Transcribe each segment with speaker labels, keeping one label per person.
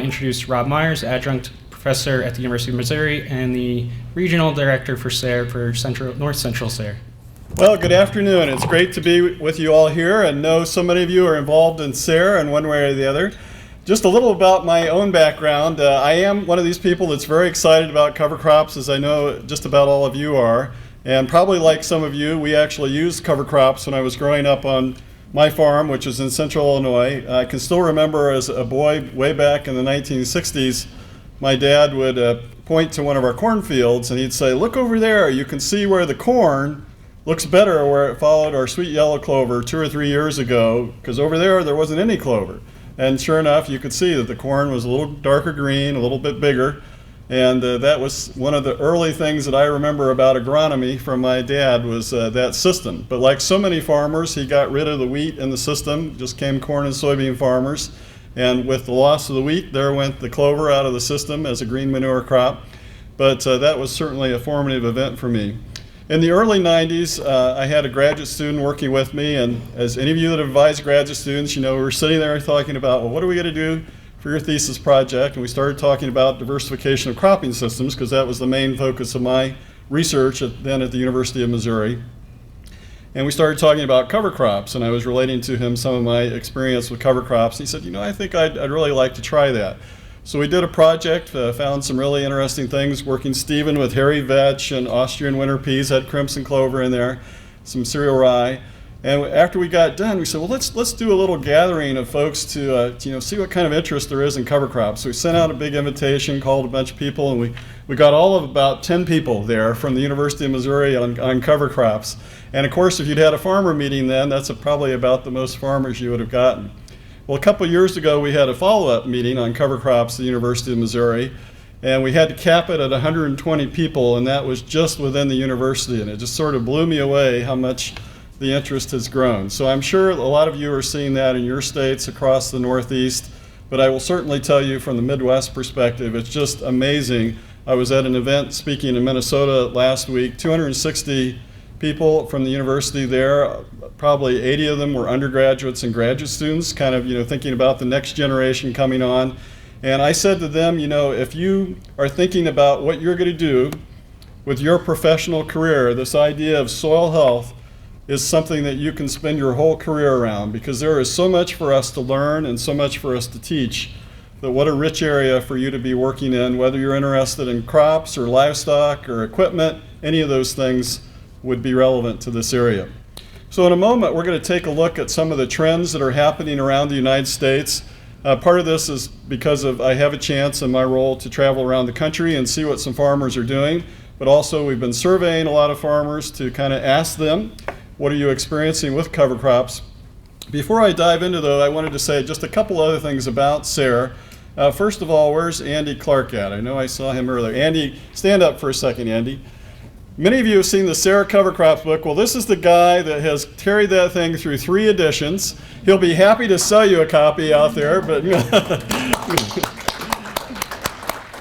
Speaker 1: to introduce Rob Myers, adjunct professor at the University of Missouri and the regional director for SARE for North Central SARE.
Speaker 2: Well, good afternoon. It's great to be with you all here and know so many of you are involved in SARE in one way or the other. Just a little about my own background. I am one of these people that's very excited about cover crops, as I know just about all of you are. And probably like some of you, we actually used cover crops when I was growing up on my farm, which is in central Illinois. I can still remember as a boy way back in the 1960s, my dad would point to one of our cornfields and he'd say, "Look over there, you can see where the corn looks better where it followed our sweet yellow clover 2 or 3 years ago, because over there wasn't any clover." And sure enough, you could see that the corn was a little darker green, a little bit bigger. And that was one of the early things that I remember about agronomy from my dad was that system. But like so many farmers, he got rid of the wheat in the system, just came corn and soybean farmers. And with the loss of the wheat, there went the clover out of the system as a green manure crop. But that was certainly a formative event for me. In the early 90s, I had a graduate student working with me, and as any of you that have advised graduate students, you know, we were sitting there talking about, well, what are we going to do for your thesis project? And we started talking about diversification of cropping systems, because that was the main focus of my research then at the University of Missouri. And we started talking about cover crops, and I was relating to him some of my experience with cover crops. He said, you know, I think I'd really like to try that. So we did a project, found some really interesting things, working Stephen with hairy vetch and Austrian winter peas, had crimson clover in there, some cereal rye. And after we got done, we said, well, let's do a little gathering of folks to see what kind of interest there is in cover crops. So we sent out a big invitation, called a bunch of people, and we got all of about 10 people there from the University of Missouri on cover crops. And of course, if you'd had a farmer meeting then, that's probably about the most farmers you would have gotten. Well, a couple of years ago, we had a follow-up meeting on cover crops at the University of Missouri, and we had to cap it at 120 people, and that was just within the university, and it just sort of blew me away how much the interest has grown. So I'm sure a lot of you are seeing that in your states across the Northeast, but I will certainly tell you from the Midwest perspective, it's just amazing. I was at an event speaking in Minnesota last week, 260 people from the university there, probably 80 of them were undergraduates and graduate students, kind of thinking about the next generation coming on. And I said to them, if you are thinking about what you're going to do with your professional career, this idea of soil health is something that you can spend your whole career around, because there is so much for us to learn and so much for us to teach, that what a rich area for you to be working in, whether you're interested in crops or livestock or equipment, any of those things would be relevant to this area. So in a moment, we're going to take a look at some of the trends that are happening around the United States. Part of this is because I have a chance in my role to travel around the country and see what some farmers are doing, but also we've been surveying a lot of farmers to kind of ask them, what are you experiencing with cover crops? Before I dive into though, I wanted to say just a couple other things about SARE. First of all, where's Andy Clark at? I know I saw him earlier. Andy, stand up for a second, Andy. Many of you have seen the SARE cover crops book. Well, this is the guy that has carried that thing through 3 editions. He'll be happy to sell you a copy out there, but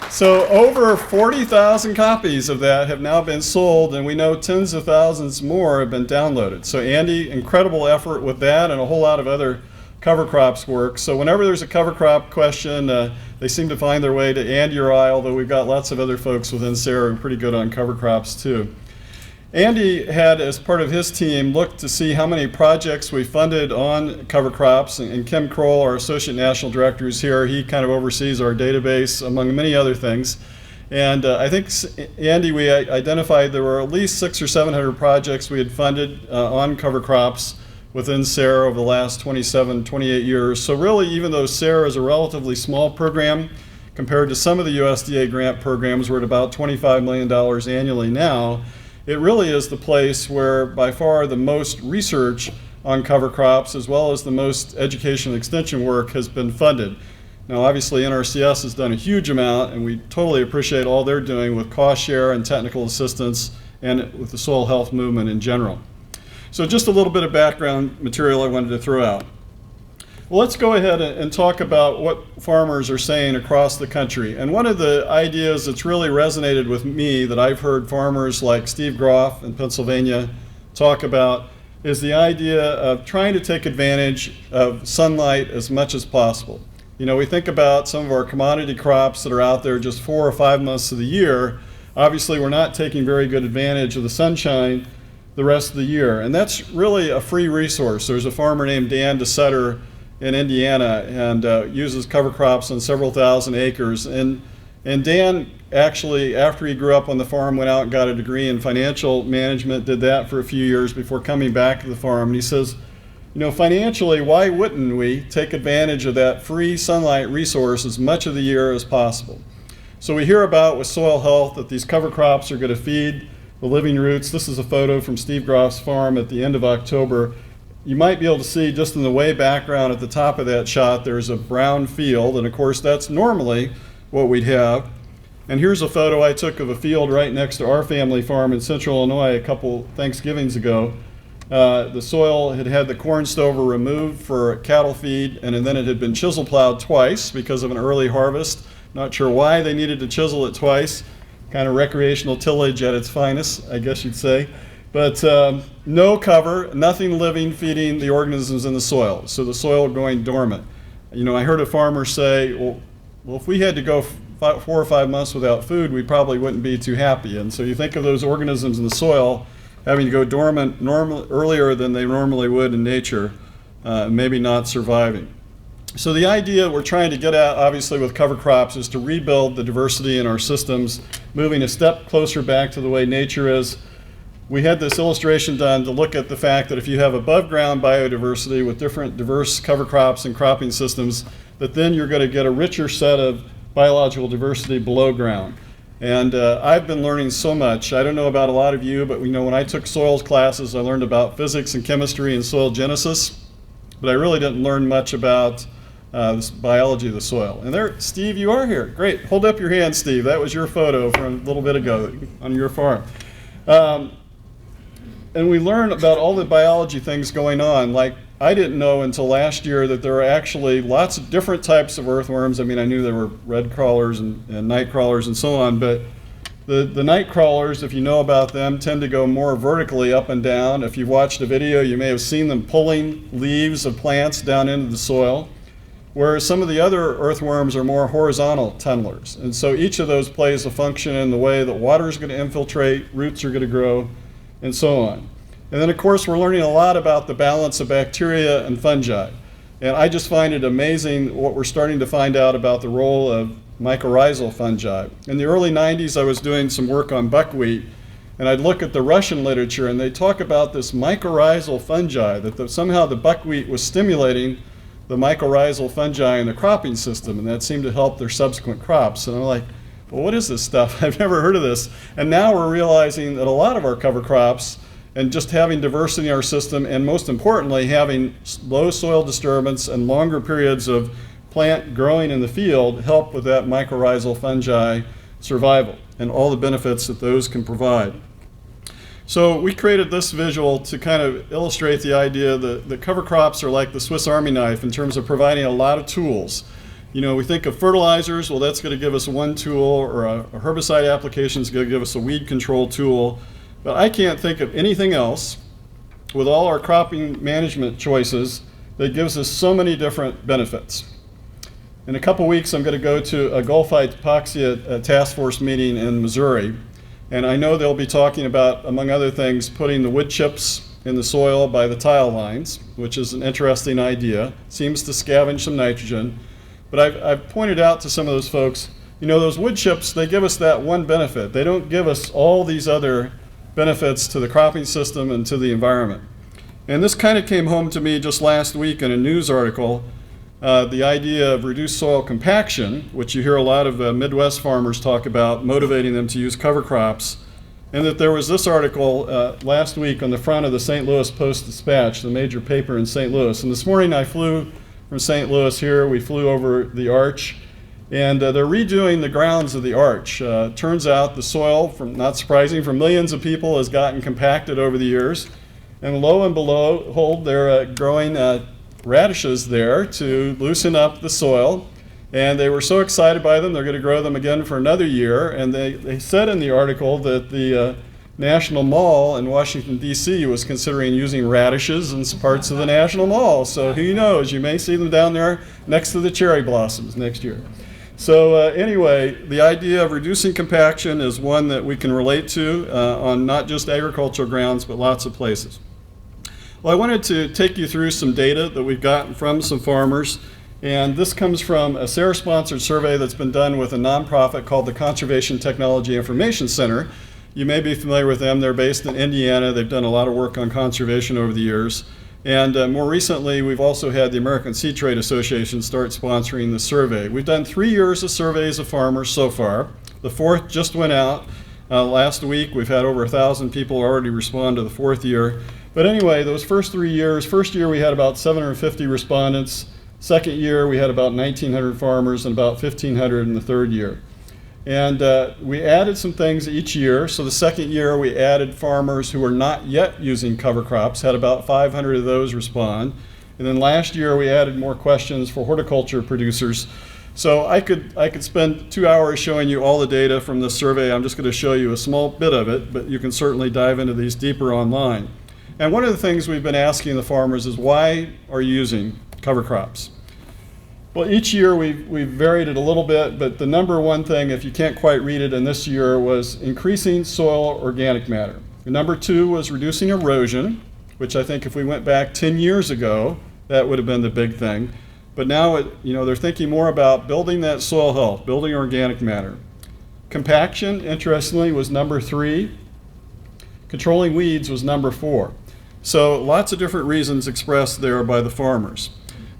Speaker 2: so over 40,000 copies of that have now been sold, and we know tens of thousands more have been downloaded. So Andy, incredible effort with that and a whole lot of other cover crops work. So whenever there's a cover crop question, they seem to find their way to Andy or I, although we've got lots of other folks within SARE who are pretty good on cover crops too. Andy had, as part of his team, looked to see how many projects we funded on cover crops, and Kim Kroll, our Associate National Director, is here. He kind of oversees our database, among many other things. And I think, Andy, we identified there were at least 600 or 700 projects we had funded on cover crops within SARE over the last 27, 28 years. So really, even though SARE is a relatively small program compared to some of the USDA grant programs, we're at about $25 million annually now, it really is the place where by far the most research on cover crops as well as the most education and extension work has been funded. Now obviously NRCS has done a huge amount, and we totally appreciate all they're doing with cost share and technical assistance and with the soil health movement in general. So just a little bit of background material I wanted to throw out. Well, let's go ahead and talk about what farmers are saying across the country. And one of the ideas that's really resonated with me that I've heard farmers like Steve Groff in Pennsylvania talk about is the idea of trying to take advantage of sunlight as much as possible. You know, we think about some of our commodity crops that are out there just 4 or 5 months of the year. Obviously, we're not taking very good advantage of the sunshine the rest of the year. And that's really a free resource. There's a farmer named Dan Seed Box in Indiana and uses cover crops on several thousand acres. And Dan actually, after he grew up on the farm, went out and got a degree in financial management, did that for a few years before coming back to the farm. And he says, you know, financially, why wouldn't we take advantage of that free sunlight resource as much of the year as possible? So we hear about with soil health that these cover crops are going to feed the living roots. This is a photo from Steve Groff's farm at the end of October. You might be able to see just in the way background at the top of that shot, there's a brown field, and of course that's normally what we'd have. And here's a photo I took of a field right next to our family farm in central Illinois a couple Thanksgivings ago. The soil had had the corn stover removed for cattle feed, and then it had been chisel plowed twice because of an early harvest. Not sure why they needed to chisel it twice. Kind of recreational tillage at its finest, I guess you'd say. But no cover, nothing living feeding the organisms in the soil. So the soil going dormant. You know, I heard a farmer say, well, if we had to go 4 or 5 months without food, we probably wouldn't be too happy. And so you think of those organisms in the soil having to go dormant earlier than they normally would in nature, maybe not surviving. So the idea we're trying to get at, obviously, with cover crops is to rebuild the diversity in our systems, moving a step closer back to the way nature is. We had this illustration done to look at the fact that if you have above ground biodiversity with different diverse cover crops and cropping systems, that then you're going to get a richer set of biological diversity below ground. And I've been learning so much. I don't know about a lot of you, but you know, when I took soils classes, I learned about physics and chemistry and soil genesis, but I really didn't learn much about this biology of the soil. And there, Steve, you are here. Great. Hold up your hand, Steve. That was your photo from a little bit ago on your farm. And we learned about all the biology things going on. Like, I didn't know until last year that there are actually lots of different types of earthworms. I mean, I knew there were red crawlers and night crawlers and so on, but the night crawlers, if you know about them, tend to go more vertically up and down. If you've watched a video, you may have seen them pulling leaves of plants down into the soil, whereas some of the other earthworms are more horizontal tunnelers. And so each of those plays a function in the way that water is going to infiltrate, roots are going to grow, and so on. And then, of course, we're learning a lot about the balance of bacteria and fungi. And I just find it amazing what we're starting to find out about the role of mycorrhizal fungi. In the early 90s, I was doing some work on buckwheat, and I'd look at the Russian literature, and they talk about this mycorrhizal fungi, that somehow the buckwheat was stimulating the mycorrhizal fungi in the cropping system, and that seemed to help their subsequent crops. And I'm like, well, what is this stuff? I've never heard of this. And now we're realizing that a lot of our cover crops, and just having diversity in our system, and most importantly, having low soil disturbance and longer periods of plant growing in the field, help with that mycorrhizal fungi survival and all the benefits that those can provide. So we created this visual to kind of illustrate the idea that the cover crops are like the Swiss Army knife in terms of providing a lot of tools. You know, we think of fertilizers, well, that's going to give us one tool, or a herbicide application is going to give us a weed control tool. But I can't think of anything else with all our cropping management choices that gives us so many different benefits. In a couple weeks, I'm going to go to a Gulfite epoxy task force meeting in Missouri. And I know they'll be talking about, among other things, putting the wood chips in the soil by the tile lines, which is an interesting idea. Seems to scavenge some nitrogen. But I've pointed out to some of those folks, you know, those wood chips, they give us that one benefit. They don't give us all these other benefits to the cropping system and to the environment. And this kind of came home to me just last week in a news article, the idea of reduced soil compaction, which you hear a lot of Midwest farmers talk about, motivating them to use cover crops, and that there was this article last week on the front of the St. Louis Post-Dispatch, the major paper in St. Louis. And this morning I flew from St. Louis here, we flew over the Arch, and they're redoing the grounds of the Arch. Turns out the soil, from not surprising, for millions of people has gotten compacted over the years. And lo and behold, they're growing radishes there to loosen up the soil. And they were so excited by them, they're going to grow them again for another year. And they said in the article that the National Mall in Washington, D.C. was considering using radishes in some parts of the National Mall. So who knows, you may see them down there next to the cherry blossoms next year. So anyway, the idea of reducing compaction is one that we can relate to on not just agricultural grounds, but lots of places. Well, I wanted to take you through some data that we've gotten from some farmers. And this comes from a SARE-sponsored survey that's been done with a nonprofit called the Conservation Technology Information Center. You may be familiar with them. They're based in Indiana. They've done a lot of work on conservation over the years. And more recently, we've also had the American Seed Trade Association start sponsoring the survey. We've done 3 years of surveys of farmers so far. The 4th just went out last week. We've had over 1,000 people already respond to the 4th year. But anyway, those first 3 years, first year we had about 750 respondents. Second year we had about 1,900 farmers and about 1,500 in the 3rd year. And we added some things each year. So the second year we added farmers who were not yet using cover crops, had about 500 of those respond. And then last year we added more questions for horticulture producers. So I could spend 2 hours showing you all the data from this survey. I'm just going to show you a small bit of it, but you can certainly dive into these deeper online. And one of the things we've been asking the farmers is, why are you using cover crops? Well, each year we've varied it a little bit, but the number one thing, if you can't quite read it in this year, was increasing soil organic matter. The number 2 was reducing erosion, which I think if we went back 10 years ago, that would have been the big thing. But now they're thinking more about building that soil health, building organic matter. Compaction, interestingly, was number 3. Controlling weeds was number 4. So lots of different reasons expressed there by the farmers.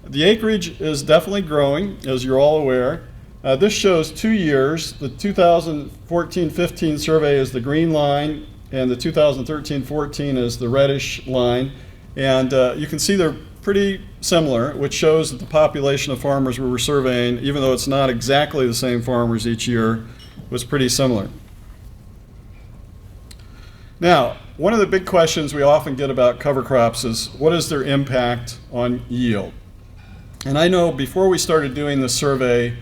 Speaker 2: The acreage is definitely growing, as you're all aware. This shows 2 years. The 2014-15 survey is the green line, and the 2013-14 is the reddish line. And you can see they're pretty similar, which shows that the population of farmers we were surveying, even though it's not exactly the same farmers each year, was pretty similar. Now, one of the big questions we often get about cover crops is, what is their impact on yield? And I know before we started doing this survey,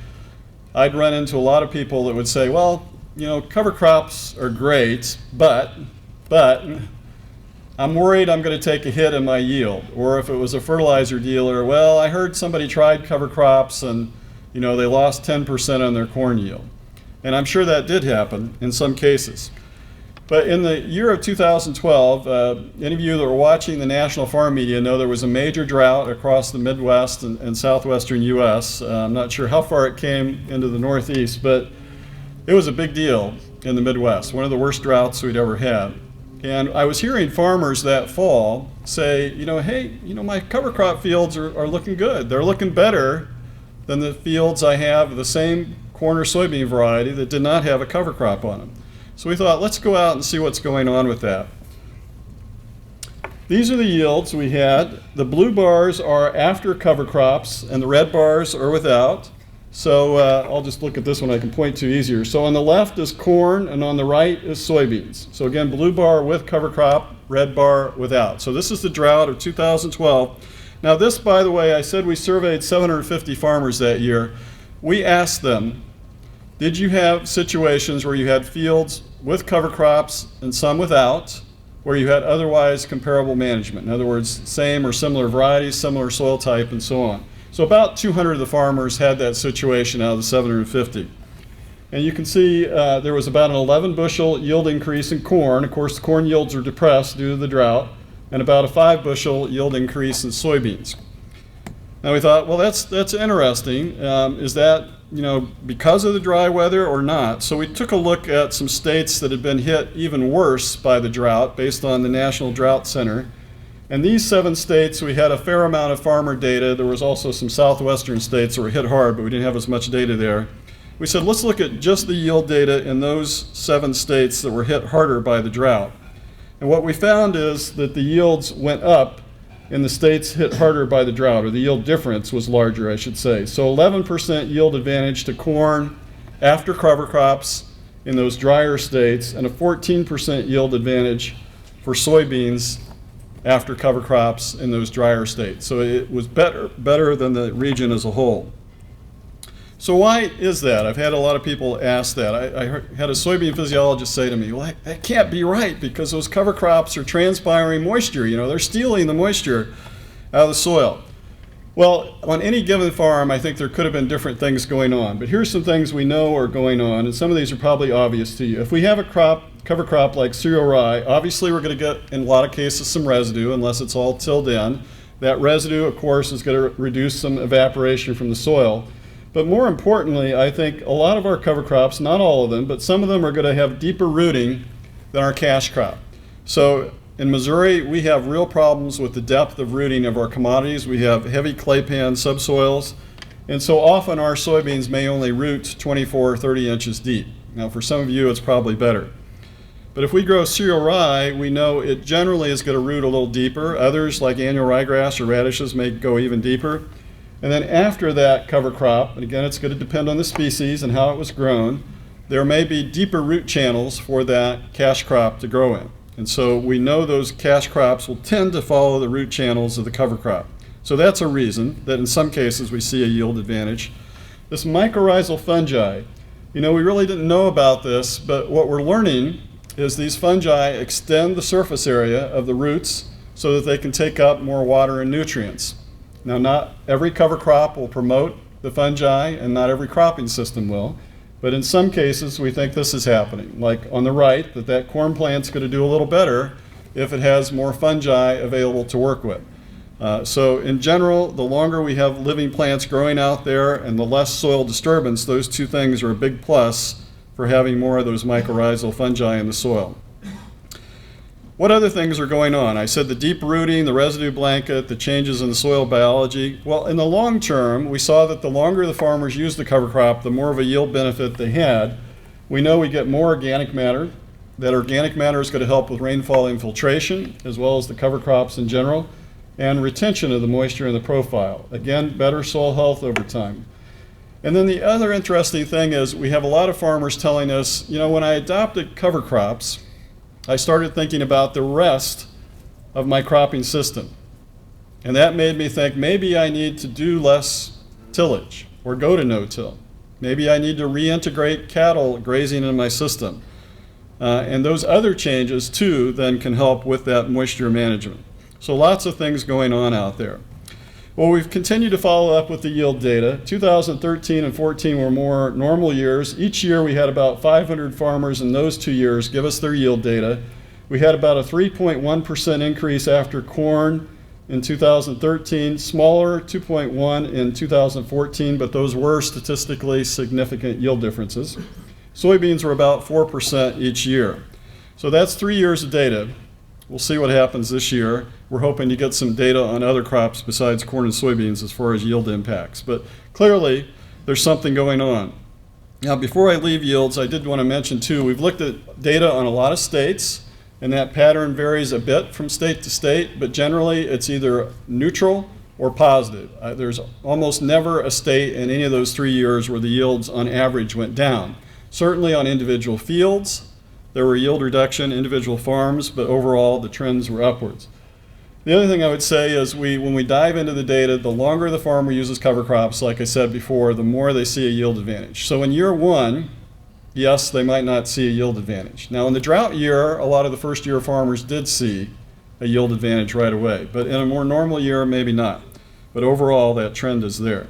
Speaker 2: I'd run into a lot of people that would say, well, cover crops are great, but I'm worried I'm going to take a hit in my yield. Or if it was a fertilizer dealer, well, I heard somebody tried cover crops and they lost 10% on their corn yield. And I'm sure that did happen in some cases. But in the year of 2012, any of you that were watching the national farm media know there was a major drought across the Midwest and southwestern U.S. I'm not sure how far it came into the Northeast, but it was a big deal in the Midwest, one of the worst droughts we'd ever had. And I was hearing farmers that fall say, hey, my cover crop fields are looking good. They're looking better than the fields I have of the same corn or soybean variety that did not have a cover crop on them. So we thought, let's go out and see what's going on with that. These are the yields we had. The blue bars are after cover crops, and the red bars are without. So I'll just look at this one I can point to easier. So on the left is corn, and on the right is soybeans. So again, blue bar with cover crop, red bar without. So this is the drought of 2012. Now this, by the way, I said we surveyed 750 farmers that year. We asked them, did you have situations where you had fields with cover crops and some without, where you had otherwise comparable management? In other words, same or similar varieties, similar soil type, and so on. So about 200 of the farmers had that situation out of the 750. And you can see there was about an 11 bushel yield increase in corn. Of course, the corn yields are depressed due to the drought, and about a 5 bushel yield increase in soybeans. Now we thought, well, that's interesting. Is that because of the dry weather or not? So we took a look at some states that had been hit even worse by the drought based on the National Drought Center. And these 7 states, we had a fair amount of farmer data. There was also some southwestern states that were hit hard, but we didn't have as much data there. We said, let's look at just the yield data in those 7 states that were hit harder by the drought. And what we found is that the yields went up in the states hit harder by the drought, or the yield difference was larger, I should say. So 11% yield advantage to corn after cover crops in those drier states, and a 14% yield advantage for soybeans after cover crops in those drier states. So it was better than the region as a whole. So why is that? I've had a lot of people ask that. I had a soybean physiologist say to me, well, that can't be right because those cover crops are transpiring moisture. You know, they're stealing the moisture out of the soil. Well, on any given farm, I think there could have been different things going on. But here's some things we know are going on, and some of these are probably obvious to you. If we have a cover crop like cereal rye, obviously we're going to get, in a lot of cases, some residue unless it's all tilled in. That residue, of course, is going to reduce some evaporation from the soil. But more importantly, I think a lot of our cover crops, not all of them, but some of them are going to have deeper rooting than our cash crop. So in Missouri, we have real problems with the depth of rooting of our commodities. We have heavy claypan subsoils, and so often our soybeans may only root 24 or 30 inches deep. Now for some of you, it's probably better. But if we grow cereal rye, we know it generally is going to root a little deeper. Others, like annual ryegrass or radishes, may go even deeper. And then after that cover crop, and again, it's going to depend on the species and how it was grown, there may be deeper root channels for that cash crop to grow in. And so we know those cash crops will tend to follow the root channels of the cover crop. So that's a reason that in some cases we see a yield advantage. This mycorrhizal fungi, you know, we really didn't know about this, but what we're learning is these fungi extend the surface area of the roots so that they can take up more water and nutrients. Now, not every cover crop will promote the fungi, and not every cropping system will, but in some cases we think this is happening. Like on the right, that corn plant's going to do a little better if it has more fungi available to work with. So in general, the longer we have living plants growing out there and the less soil disturbance, those two things are a big plus for having more of those mycorrhizal fungi in the soil. What other things are going on? I said the deep rooting, the residue blanket, the changes in the soil biology. Well, in the long term, we saw that the longer the farmers used the cover crop, the more of a yield benefit they had. We know we get more organic matter. That organic matter is going to help with rainfall infiltration, as well as the cover crops in general, and retention of the moisture in the profile. Again, better soil health over time. And then the other interesting thing is we have a lot of farmers telling us, you know, when I adopted cover crops, I started thinking about the rest of my cropping system. And that made me think maybe I need to do less tillage or go to no-till. Maybe I need to reintegrate cattle grazing in my system. And those other changes too then can help with that moisture management. So lots of things going on out there. Well, we've continued to follow up with the yield data. 2013 and 14 were more normal years. Each year we had about 500 farmers in those 2 years give us their yield data. We had about a 3.1% increase after corn in 2013, smaller, 2.1 in 2014, but those were statistically significant yield differences. Soybeans were about 4% each year. So that's 3 years of data. We'll see what happens this year. We're hoping to get some data on other crops besides corn and soybeans as far as yield impacts. But clearly, there's something going on. Now, before I leave yields, I did want to mention too, we've looked at data on a lot of states, and that pattern varies a bit from state to state, but generally it's either neutral or positive. There's almost never a state in any of those 3 years where the yields on average went down. Certainly on individual fields, there were yield reduction, individual farms, but overall the trends were upwards. The other thing I would say is when we dive into the data, the longer the farmer uses cover crops, like I said before, the more they see a yield advantage. So in year one, yes, they might not see a yield advantage. Now in the drought year, a lot of the first year farmers did see a yield advantage right away, but in a more normal year, maybe not. But overall, that trend is there.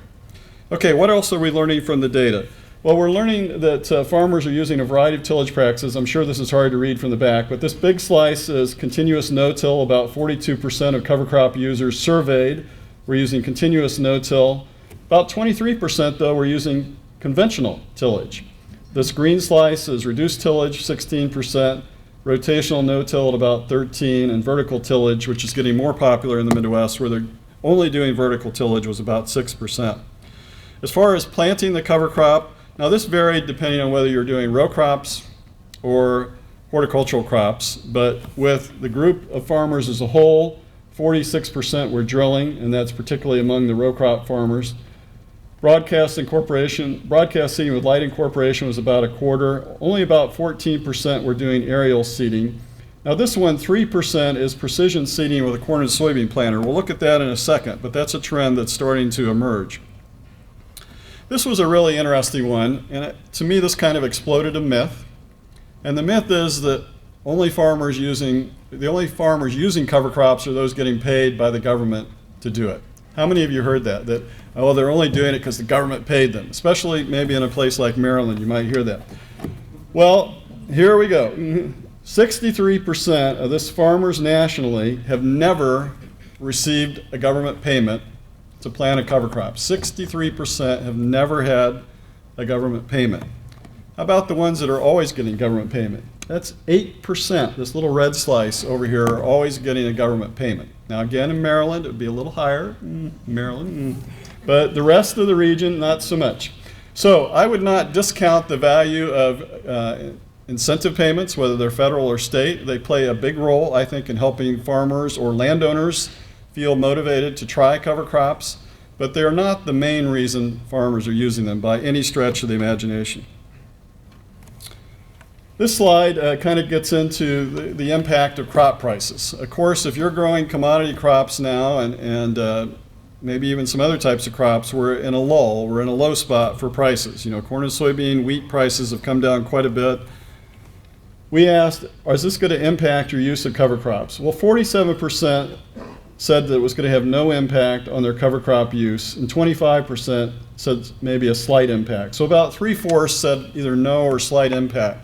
Speaker 2: Okay, what else are we learning from the data? Well, we're learning that farmers are using a variety of tillage practices. I'm sure this is hard to read from the back, but this big slice is continuous no-till. About 42% of cover crop users surveyed were using continuous no-till. About 23% though were using conventional tillage. This green slice is reduced tillage, 16%, rotational no-till at about 13%, and vertical tillage, which is getting more popular in the Midwest, where they're only doing vertical tillage, was about 6%. As far as planting the cover crop, now this varied depending on whether you're doing row crops or horticultural crops, but with the group of farmers as a whole, 46% were drilling, and that's particularly among the row crop farmers. Broadcast seeding with light incorporation was about a quarter. Only about 14% were doing aerial seeding. Now this one, 3% is precision seeding with a corn and soybean planter. We'll look at that in a second, but that's a trend that's starting to emerge. This was a really interesting one, and to me this kind of exploded a myth. And the myth is that the only farmers using cover crops are those getting paid by the government to do it. How many of you heard that? That, oh, they're only doing it because the government paid them. Especially maybe in a place like Maryland, you might hear that. Well, here we go. 63% of this farmers nationally have never received a government payment to plant a cover crop. 63% have never had a government payment. How about the ones that are always getting government payment? That's 8%. This little red slice over here are always getting a government payment. Now again, in Maryland, it would be a little higher. Maryland. But the rest of the region, not so much. So I would not discount the value of incentive payments, whether they're federal or state. They play a big role, I think, in helping farmers or landowners feel motivated to try cover crops, but they're not the main reason farmers are using them by any stretch of the imagination. This slide kind of gets into the impact of crop prices. Of course, if you're growing commodity crops now and maybe even some other types of crops, we're in a lull, we're in a low spot for prices. You know, corn and soybean, wheat prices have come down quite a bit. We asked, is this going to impact your use of cover crops? Well, 47% said that it was going to have no impact on their cover crop use, and 25% said maybe a slight impact. So about 3/4 said either no or slight impact.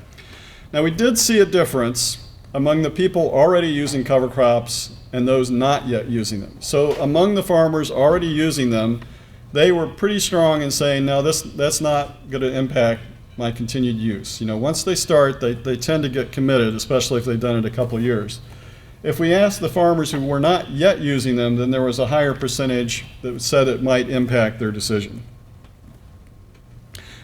Speaker 2: Now we did see a difference among the people already using cover crops and those not yet using them. So among the farmers already using them, they were pretty strong in saying, no, that's not going to impact my continued use. You know, once they start, they tend to get committed, especially if they've done it a couple years. If we asked the farmers who were not yet using them, then there was a higher percentage that said it might impact their decision.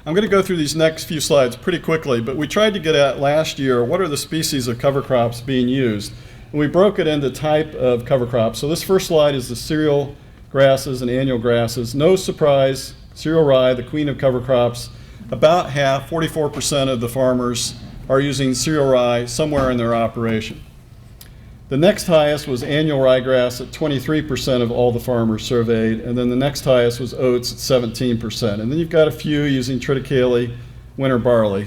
Speaker 2: I'm going to go through these next few slides pretty quickly, but we tried to get at last year, what are the species of cover crops being used? And we broke it into type of cover crops. So this first slide is the cereal grasses and annual grasses. No surprise, cereal rye, the queen of cover crops. About half, 44% of the farmers are using cereal rye somewhere in their operation. The next highest was annual ryegrass at 23% of all the farmers surveyed, and then the next highest was oats at 17%. And then you've got a few using triticale, winter barley,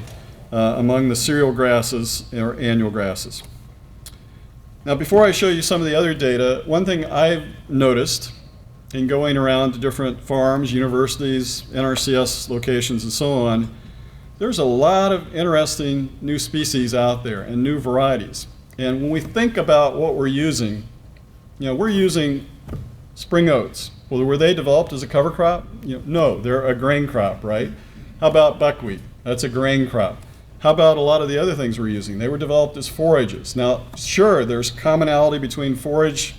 Speaker 2: among the cereal grasses or annual grasses. Now before I show you some of the other data, one thing I've noticed in going around to different farms, universities, NRCS locations, and so on, there's a lot of interesting new species out there and new varieties. And when we think about what we're using, you know, we're using spring oats. Well, were they developed as a cover crop? You know, no, they're a grain crop, right? How about buckwheat? That's a grain crop. How about a lot of the other things we're using? They were developed as forages. Now, sure, there's commonality between forage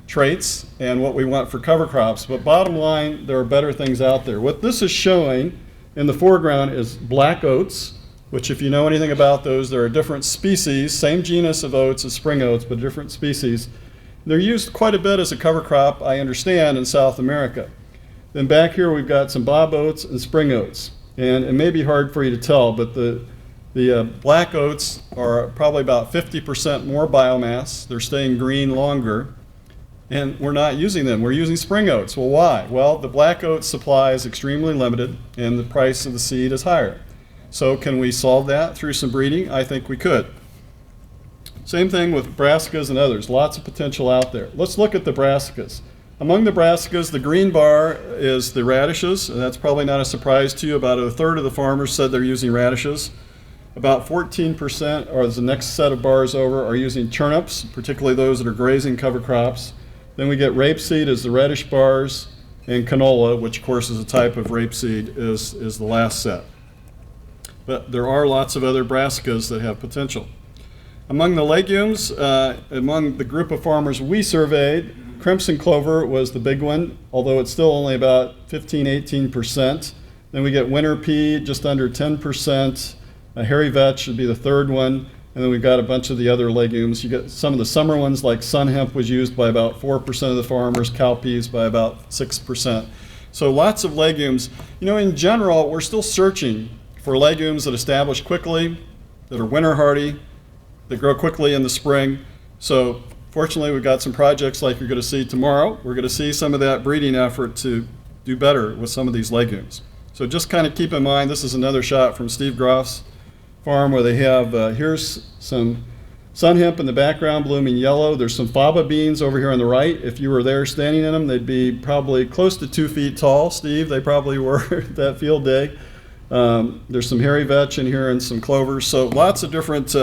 Speaker 2: traits and what we want for cover crops, but bottom line, there are better things out there. What this is showing in the foreground is black oats, which if you know anything about those, there are different species, same genus of oats as spring oats, but different species. They're used quite a bit as a cover crop, I understand, in South America. Then back here we've got some bob oats and spring oats. And it may be hard for you to tell, but the black oats are probably about 50% more biomass. They're staying green longer. And we're not using them. We're using spring oats. Well, why? Well, the black oat supply is extremely limited, and the price of the seed is higher. So can we solve that through some breeding? I think we could. Same thing with brassicas and others. Lots of potential out there. Let's look at the brassicas. Among the brassicas, the green bar is the radishes, and that's probably not a surprise to you. About a third of the farmers said they're using radishes. About 14%, or the next set of bars over, are using turnips, particularly those that are grazing cover crops. Then we get rapeseed as the reddish bars, and canola, which of course is a type of rapeseed, is the last set. But there are lots of other brassicas that have potential. Among the legumes, among the group of farmers we surveyed, crimson clover was the big one, although it's still only about 15–18%. Then we get winter pea, just under 10%. Hairy vetch would be the third one. And then we've got a bunch of the other legumes. You get some of the summer ones, like sun hemp was used by about 4% of the farmers, cowpeas by about 6%. So lots of legumes. You know, in general, we're still searching for legumes that establish quickly, that are winter hardy, that grow quickly in the spring. So fortunately, we've got some projects like you're going to see tomorrow. We're going to see some of that breeding effort to do better with some of these legumes. So So just kind of keep in mind, this is another shot from Steve Groff's farm where they have, here's some sun hemp in the background blooming yellow. There's some faba beans over here on the right. If you were there standing in them, they'd be probably close to 2 feet tall. Steve, they probably were that field day. There's some hairy vetch in here and some clovers. So lots of different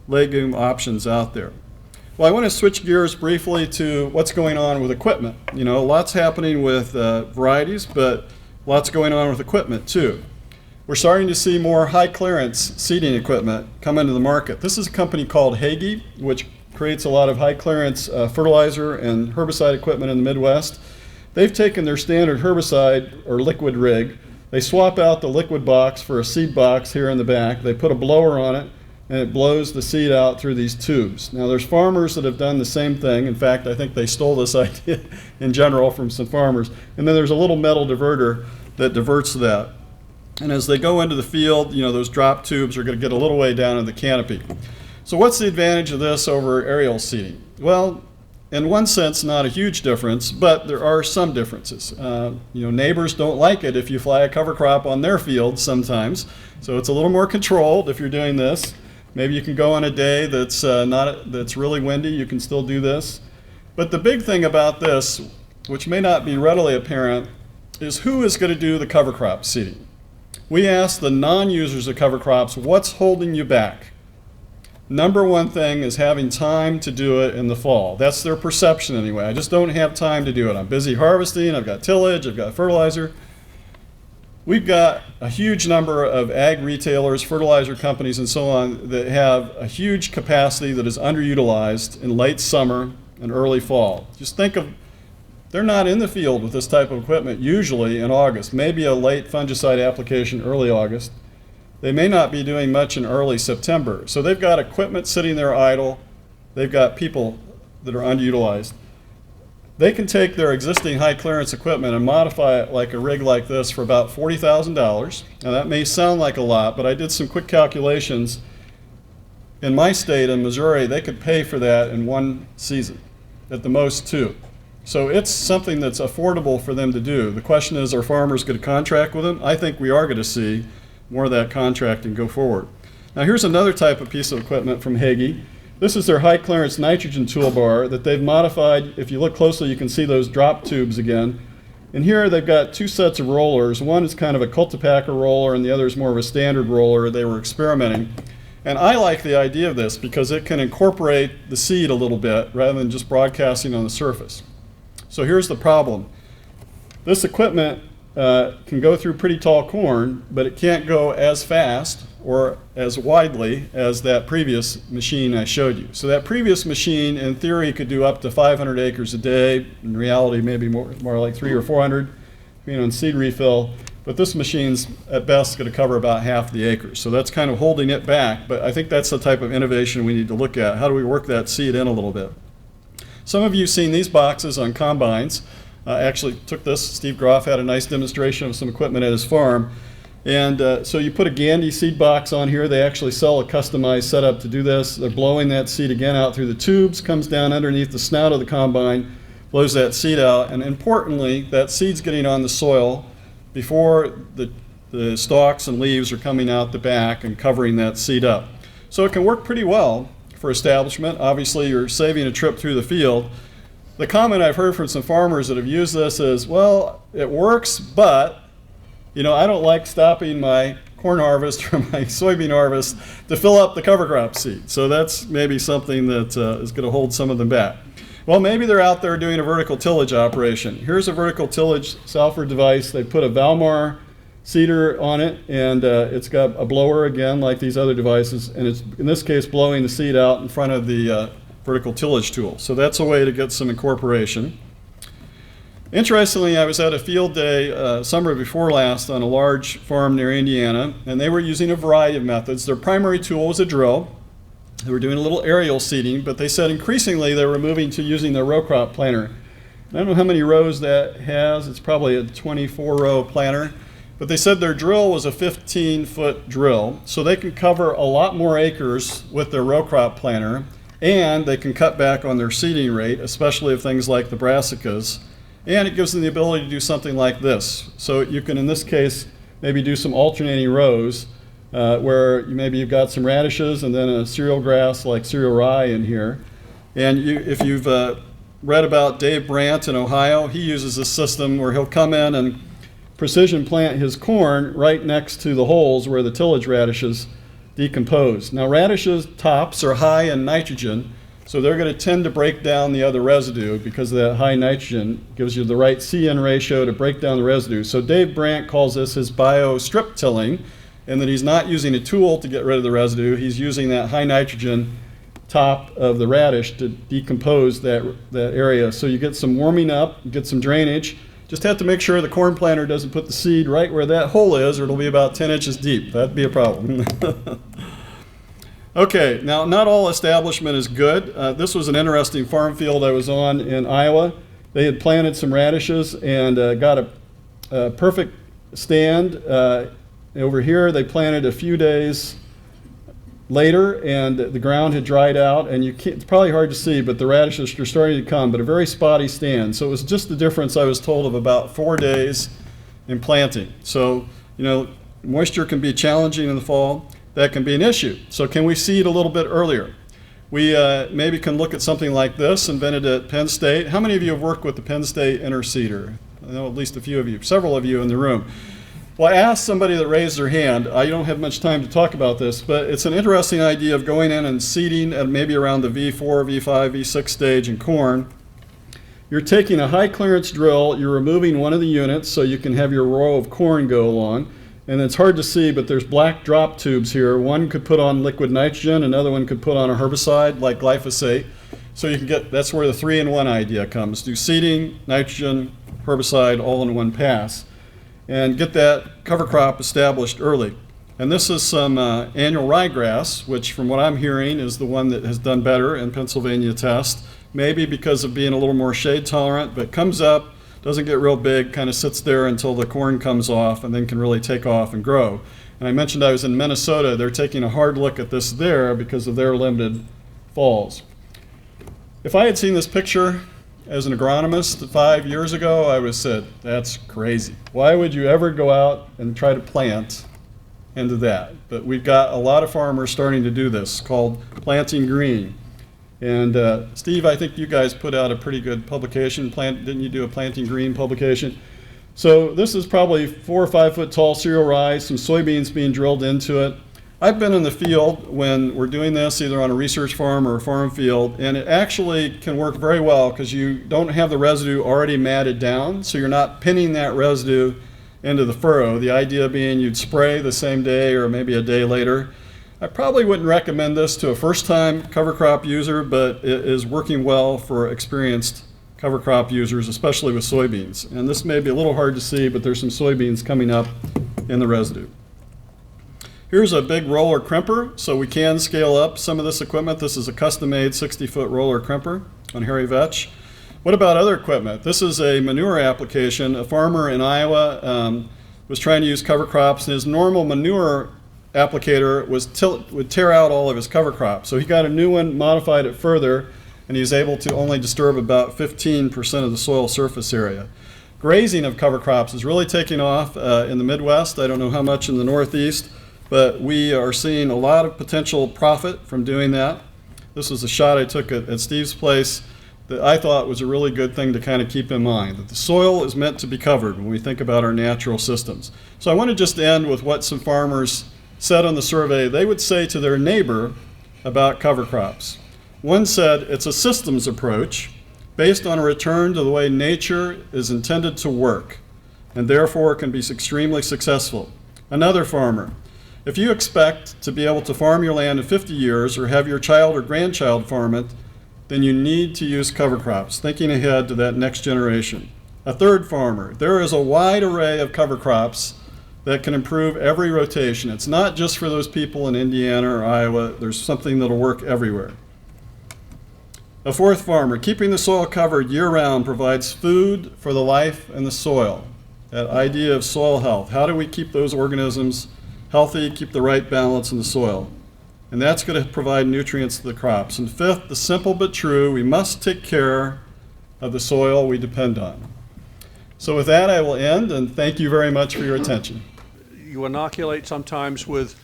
Speaker 2: legume options out there. Well, I want to switch gears briefly to what's going on with equipment. You know, lots happening with varieties, but lots going on with equipment too. We're starting to see more high clearance seeding equipment come into the market. This is a company called Hagee, which creates a lot of high clearance fertilizer and herbicide equipment in the Midwest. They've taken their standard herbicide or liquid rig. They swap out the liquid box for a seed box here in the back. They put a blower on it and it blows the seed out through these tubes. Now there's farmers that have done the same thing. In fact, I think they stole this idea in general from some farmers. And then there's a little metal diverter that diverts that. And as they go into the field, you know, those drop tubes are going to get a little way down in the canopy. So what's the advantage of this over aerial seeding? Well, in one sense, not a huge difference, but there are some differences. You know, neighbors don't like it if you fly a cover crop on their field sometimes. So it's a little more controlled if you're doing this. Maybe you can go on a day that's really windy, you can still do this. But the big thing about this, which may not be readily apparent, is who is going to do the cover crop seeding. We asked the non-users of cover crops, what's holding you back? Number one thing is having time to do it in the fall. That's their perception anyway. I just don't have time to do it. I'm busy harvesting, I've got tillage, I've got fertilizer. We've got a huge number of ag retailers, fertilizer companies, and so on that have a huge capacity that is underutilized in late summer and early fall. Just think of, they're not in the field with this type of equipment usually in August, maybe a late fungicide application early August. They may not be doing much in early September. So they've got equipment sitting there idle. They've got people that are underutilized. They can take their existing high clearance equipment and modify it like a rig like this for about $40,000. Now that may sound like a lot, but I did some quick calculations. In my state, in Missouri, they could pay for that in one season, at the most 2. So it's something that's affordable for them to do. The question is, are farmers going to contract with them? I think we are going to see more of that contracting go forward. Now here's another type of piece of equipment from Hagee. This is their high clearance nitrogen toolbar that they've modified. If you look closely, you can see those drop tubes again. And here they've got 2 sets of rollers. One is kind of a cultipacker roller and the other is more of a standard roller. They were experimenting. And I like the idea of this because it can incorporate the seed a little bit rather than just broadcasting on the surface. So here's the problem. This equipment can go through pretty tall corn, but it can't go as fast or as widely as that previous machine I showed you. So that previous machine, in theory, could do up to 500 acres a day. In reality, maybe more like 300 or 400, depending on seed refill. But this machine's at best going to cover about half the acres. So that's kind of holding it back. But I think that's the type of innovation we need to look at. How do we work that seed in a little bit? Some of you have seen these boxes on combines. Actually took this. Steve Groff had a nice demonstration of some equipment at his farm. And so you put a Gandy Seed Box on here. They actually sell a customized setup to do this. They're blowing that seed again out through the tubes, comes down underneath the snout of the combine, blows that seed out. And importantly, that seed's getting on the soil before the stalks and leaves are coming out the back and covering that seed up. So it can work pretty well for establishment. Obviously, you're saving a trip through the field. The comment I've heard from some farmers that have used this is, well, it works, but you know, I don't like stopping my corn harvest or my soybean harvest to fill up the cover crop seed. So that's maybe something that is going to hold some of them back. Well, maybe they're out there doing a vertical tillage operation. Here's a vertical tillage Salford device. They put a Valmar seeder on it, and it's got a blower again like these other devices, and it's in this case blowing the seed out in front of the vertical tillage tool. So that's a way to get some incorporation. Interestingly, I was at a field day summer before last on a large farm near Indiana, and they were using a variety of methods. Their primary tool was a drill. They were doing a little aerial seeding, but they said increasingly they were moving to using their row crop planter. I don't know how many rows that has. It's probably a 24-row planter. But they said their drill was a 15-foot drill, so they can cover a lot more acres with their row crop planter, and they can cut back on their seeding rate, especially of things like the Brassicas. And it gives them the ability to do something like this. So you can, in this case, maybe do some alternating rows where maybe you've got some radishes and then a cereal grass like cereal rye in here. And if you've read about Dave Brandt in Ohio, he uses this system where he'll come in and precision plant his corn right next to the holes where the tillage radishes decompose. Now radishes tops are high in nitrogen, so they're going to tend to break down the other residue because of that high nitrogen gives you the right C/N ratio to break down the residue. So Dave Brandt calls this his BioStrip Tilling, and that he's not using a tool to get rid of the residue, he's using that high nitrogen top of the radish to decompose that area. So you get some warming up, you get some drainage. Just have to make sure the corn planter doesn't put the seed right where that hole is, or it'll be about 10 inches deep. That'd be a problem. Okay, now not all establishment is good. This was an interesting farm field I was on in Iowa. They had planted some radishes and got a perfect stand. Over here they planted a few days later and the ground had dried out, and it's probably hard to see, but the radishes are starting to come, but a very spotty stand. So it was just the difference, I was told, of about 4 days in planting. So, you know, moisture can be challenging in the fall. That can be an issue. So can we seed a little bit earlier? We maybe can look at something like this, invented at Penn State. How many of you have worked with the Penn State interseeder? I know at least a few of you, several of you in the room. Well, I asked somebody that raised their hand. I don't have much time to talk about this, but it's an interesting idea of going in and seeding at maybe around the V4, V5, V6 stage in corn. You're taking a high clearance drill, you're removing one of the units so you can have your row of corn go along. And it's hard to see, but there's black drop tubes here. One could put on liquid nitrogen, another one could put on a herbicide like glyphosate. So you can get, that's where the 3-in-1 idea comes. Do seeding, nitrogen, herbicide all in one pass. And get that cover crop established early. And this is some annual ryegrass, which from what I'm hearing is the one that has done better in Pennsylvania test. Maybe because of being a little more shade tolerant, but comes up, doesn't get real big, kind of sits there until the corn comes off and then can really take off and grow. And I mentioned I was in Minnesota. They're taking a hard look at this there because of their limited falls. If I had seen this picture as an agronomist 5 years ago, I would have said, that's crazy. Why would you ever go out and try to plant into that? But we've got a lot of farmers starting to do this, called planting green. And Steve, I think you guys put out a pretty good publication. Didn't you do a planting green publication? So this is probably 4 or 5 foot tall cereal rye, some soybeans being drilled into it. I've been in the field when we're doing this, either on a research farm or a farm field, and it actually can work very well because you don't have the residue already matted down, so you're not pinning that residue into the furrow. The idea being you'd spray the same day or maybe a day later. I probably wouldn't recommend this to a first-time cover crop user, but it is working well for experienced cover crop users, especially with soybeans. And this may be a little hard to see, but there's some soybeans coming up in the residue. Here's a big roller crimper, so we can scale up some of this equipment. This is a custom-made 60-foot roller crimper on Harry Vetch. What about other equipment? This is a manure application. A farmer in Iowa was trying to use cover crops, and his normal manure applicator would tear out all of his cover crops. So he got a new one, modified it further, and he's able to only disturb about 15% of the soil surface area. Grazing of cover crops is really taking off in the Midwest. I don't know how much in the Northeast, but we are seeing a lot of potential profit from doing that. This was a shot I took at Steve's place that I thought was a really good thing to kind of keep in mind, that the soil is meant to be covered when we think about our natural systems. So I want to just end with what some farmers said on the survey they would say to their neighbor about cover crops. One said, it's a systems approach based on a return to the way nature is intended to work, and therefore can be extremely successful. Another farmer, if you expect to be able to farm your land in 50 years or have your child or grandchild farm it, then you need to use cover crops, thinking ahead to that next generation. A third farmer, there is a wide array of cover crops that can improve every rotation. It's not just for those people in Indiana or Iowa. There's something that'll work everywhere. A fourth farmer, keeping the soil covered year-round provides food for the life in the soil. That idea of soil health. How do we keep those organisms healthy, keep the right balance in the soil? And that's going to provide nutrients to the crops. And fifth, the simple but true, we must take care of the soil we depend on. So with that, I will end, and thank you very much for your attention.
Speaker 3: you inoculate sometimes with,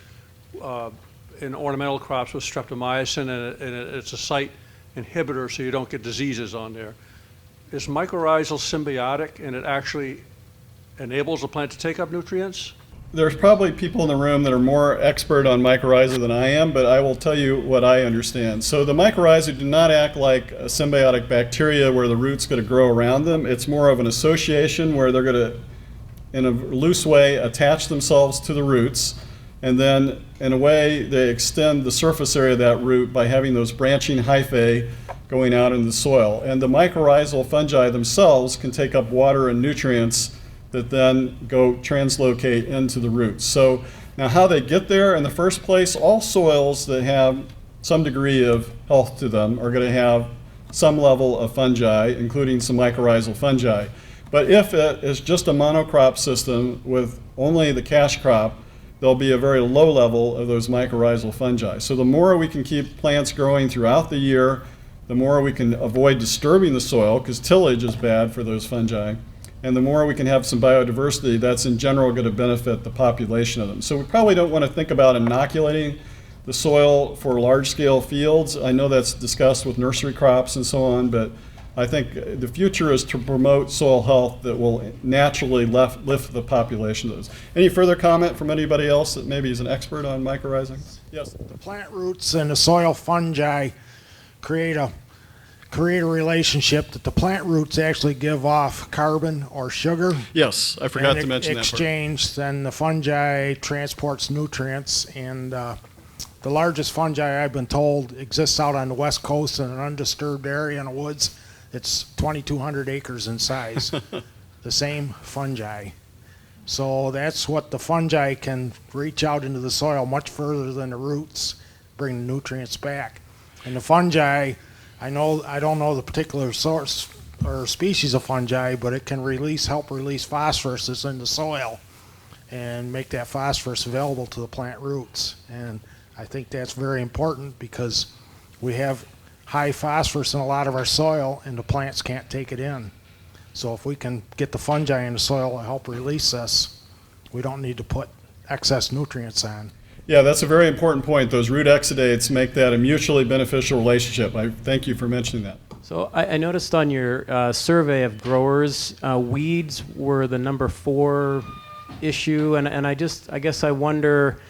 Speaker 3: in ornamental crops with streptomycin, and it's a site inhibitor so you don't get diseases on there. Is mycorrhizal symbiotic and it actually enables the plant to take up nutrients?
Speaker 2: There's probably people in the room that are more expert on mycorrhiza than I am, but I will tell you what I understand. So the mycorrhiza do not act like a symbiotic bacteria where the root's going to grow around them. It's more of an association where they're going to, in a loose way, attach themselves to the roots, and then in a way they extend the surface area of that root by having those branching hyphae going out into the soil. And the mycorrhizal fungi themselves can take up water and nutrients that then go translocate into the roots. So now how they get there in the first place, all soils that have some degree of health to them are going to have some level of fungi, including some mycorrhizal fungi. But if it is just a monocrop system with only the cash crop, there'll be a very low level of those mycorrhizal fungi. So the more we can keep plants growing throughout the year, the more we can avoid disturbing the soil, because tillage is bad for those fungi. And the more we can have some biodiversity, that's in general going to benefit the population of them. So we probably don't want to think about inoculating the soil for large-scale fields. I know that's discussed with nursery crops and so on, but I think the future is to promote soil health that will naturally lift the population of those. Any further comment from anybody else that maybe is an expert on mycorrhizing? Yes.
Speaker 4: The plant roots and the soil fungi create a relationship that the plant roots actually give off carbon or sugar.
Speaker 2: Yes, I forgot
Speaker 4: and
Speaker 2: to mention that part.
Speaker 4: exchange, then the fungi transports nutrients, and the largest fungi I've been told exists out on the west coast in an undisturbed area in the woods. It's 2,200 acres in size. The same fungi. So that's what the fungi can reach out into the soil much further than the roots, bring the nutrients back. And the fungi, I don't know the particular source or species of fungi, but it can help release phosphorus in the soil and make that phosphorus available to the plant roots. And I think that's very important because we have high phosphorus in a lot of our soil and the plants can't take it in. So if we can get the fungi in the soil to help release this, we don't need to put excess nutrients on.
Speaker 2: Yeah, that's a very important point. Those root exudates make that a mutually beneficial relationship. I thank you for mentioning that.
Speaker 5: So I noticed on your survey of growers, weeds were the number 4 issue, and I guess I wonder,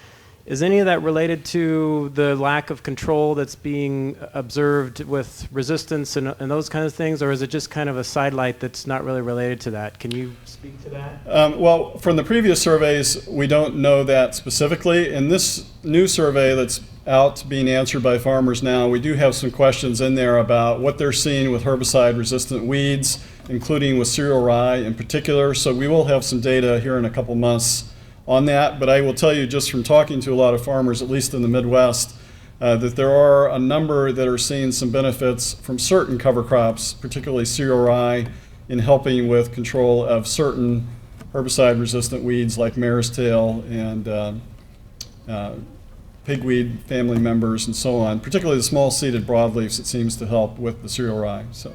Speaker 5: is any of that related to the lack of control that's being observed with resistance and those kind of things, or is it just kind of a sidelight that's not really related to that? Can you speak to that?
Speaker 2: Well, from the previous surveys, we don't know that specifically. In this new survey that's out being answered by farmers now, we do have some questions in there about what they're seeing with herbicide-resistant weeds, including with cereal rye in particular. So we will have some data here in a couple months on that, but I will tell you just from talking to a lot of farmers, at least in the Midwest, that there are a number that are seeing some benefits from certain cover crops, particularly cereal rye, in helping with control of certain herbicide-resistant weeds like mare's tail and pigweed family members and so on, particularly the small-seeded broadleafs. It seems to help with the cereal rye. So.